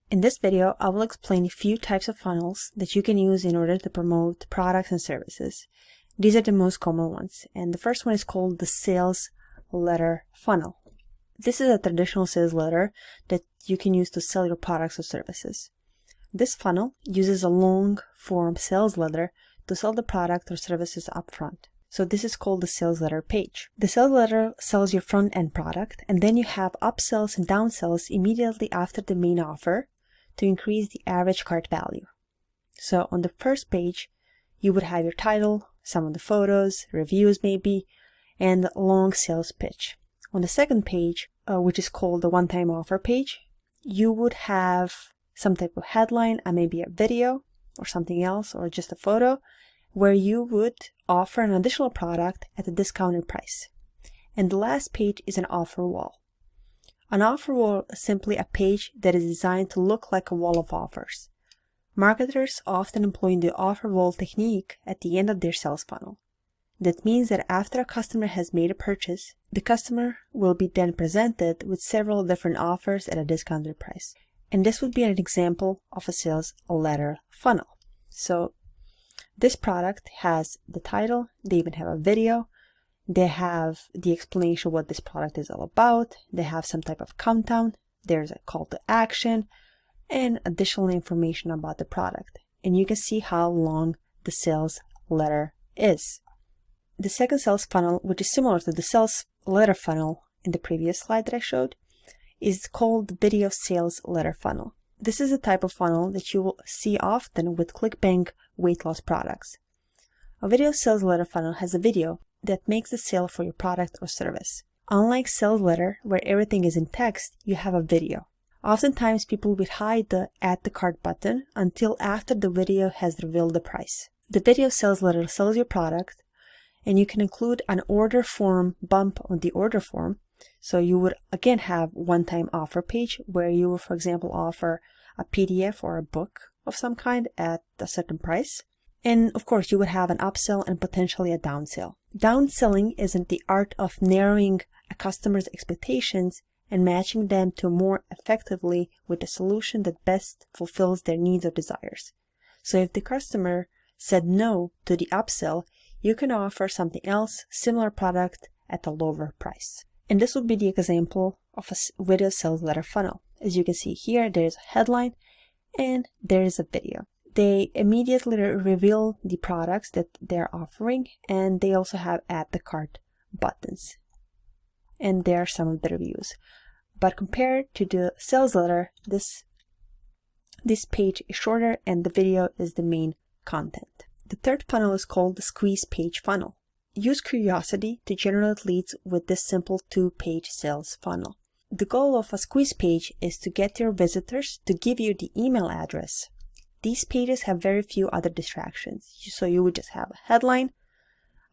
In this video, I will explain a few types of funnels that you can use in order to promote products and services. These are the most common ones, and the first one is called the sales letter funnel. This is a traditional sales letter that you can use to sell your products or services. This funnel uses a long form sales letter to sell the product or services upfront. So this is called the sales letter page. The sales letter sells your front-end product, and then you have upsells and downsells immediately after the main offer to increase the average cart value. So on the first page, you would have your title, some of the photos, reviews maybe, and a long sales pitch. On the second page, which is called the one-time offer page, you would have some type of headline and maybe a video or something else, or just a photo, where you would offer an additional product at a discounted price. And the last page is an offer wall. An offer wall is simply a page that is designed to look like a wall of offers. Marketers often employ the offer wall technique at the end of their sales funnel. That means that after a customer has made a purchase, the customer will be then presented with several different offers at a discounted price. And this would be an example of a sales letter funnel. So this product has the title, they even have a video, they have the explanation of what this product is all about, they have some type of countdown, there's a call to action, and additional information about the product. And you can see how long the sales letter is. The second sales funnel, which is similar to the sales letter funnel in the previous slide that I showed, is called the video sales letter funnel. This is a type of funnel that you will see often with ClickBank weight loss products. A video sales letter funnel has a video that makes the sale for your product or service. Unlike sales letter, where everything is in text, you have a video. Oftentimes, people would hide the Add to Cart button until after the video has revealed the price. The video sales letter sells your product, and you can include an order form bump on the order form. So you would again have one-time offer page where you will, for example, offer a PDF or a book of some kind at a certain price. And of course, you would have an upsell and potentially a downsell. Downselling isn't the art of narrowing a customer's expectations and matching them to more effectively with a solution that best fulfills their needs or desires. So if the customer said no to the upsell, you can offer something else, similar product at a lower price. And this would be the example of a video sales letter funnel. As you can see here, there is a headline and there is a video. They immediately reveal the products that they're offering, and they also have add to cart buttons. And there are some of the reviews. But compared to the sales letter, this page is shorter and the video is the main content. The third funnel is called the squeeze page funnel. Use curiosity to generate leads with this simple two-page sales funnel. The goal of a squeeze page is to get your visitors to give you the email address. These pages have very few other distractions. So you would just have a headline,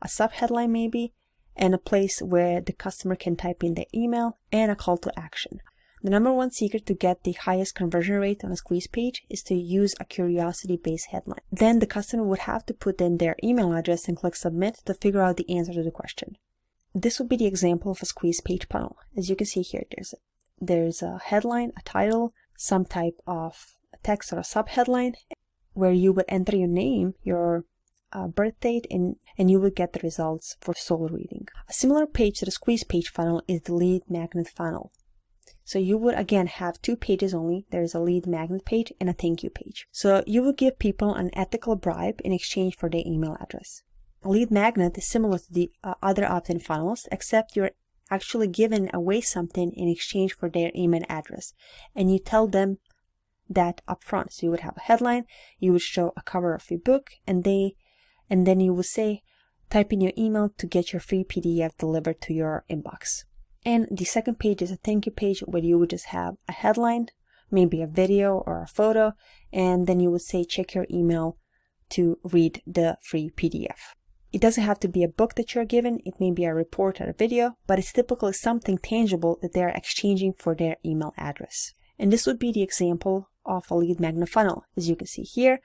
a subheadline maybe, and a place where the customer can type in their email and a call to action. The number one secret to get the highest conversion rate on a squeeze page is to use a curiosity-based headline. Then the customer would have to put in their email address and click submit to figure out the answer to the question. This would be the example of a squeeze page funnel. As you can see here, there's a headline, a title, some type of text or a subheadline where you would enter your name, your birth date, and you would get the results for soul reading. A similar page to the squeeze page funnel is the lead magnet funnel. So you would again have two pages only. There's a lead magnet page and a thank you page. So you would give people an ethical bribe in exchange for their email address. A lead magnet is similar to the other opt-in funnels, except you're actually giving away something in exchange for their email address. And you tell them that upfront. So you would have a headline, you would show a cover of your book, and then you would say, type in your email to get your free PDF delivered to your inbox. And the second page is a thank you page where you would just have a headline, maybe a video or a photo, and then you would say check your email to read the free PDF. It doesn't have to be a book that you're given, it may be a report or a video, but it's typically something tangible that they're exchanging for their email address. And this would be the example of a lead magnet funnel. As you can see here,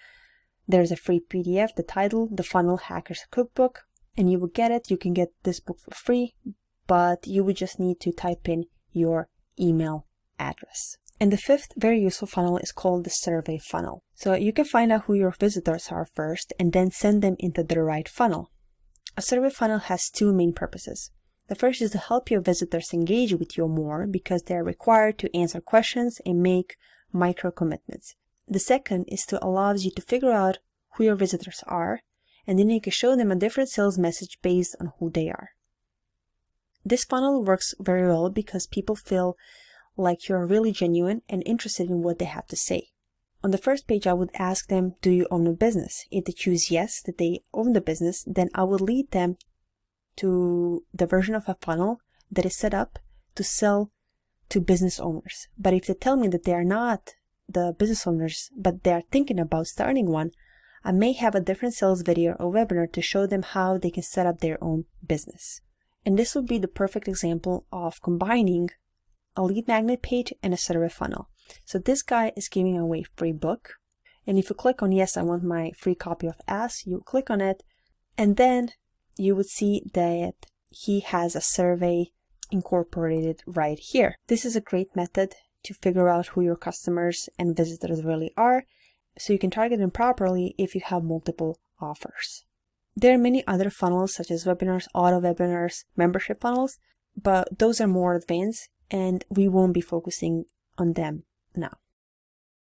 there's a free PDF, the title, The Funnel Hackers Cookbook, and you will get it. You can get this book for free, but you would just need to type in your email address. And the fifth very useful funnel is called the survey funnel. So you can find out who your visitors are first and then send them into the right funnel. A survey funnel has two main purposes. The first is to help your visitors engage with you more because they are required to answer questions and make micro commitments. The second is to allow you to figure out who your visitors are, and then you can show them a different sales message based on who they are. This funnel works very well because people feel like you're really genuine and interested in what they have to say. On the first page, I would ask them, do you own a business? If they choose yes, that they own the business, then I would lead them to the version of a funnel that is set up to sell to business owners. But if they tell me that they are not the business owners, but they are thinking about starting one, I may have a different sales video or webinar to show them how they can set up their own business. And this would be the perfect example of combining a lead magnet page and a survey funnel. So this guy is giving away a free book. And if you click on yes, I want my free copy of Ask, you click on it, and then you would see that he has a survey incorporated right here. This is a great method to figure out who your customers and visitors really are, so you can target them properly if you have multiple offers. There are many other funnels such as webinars, auto webinars, membership funnels, but those are more advanced and we won't be focusing on them now.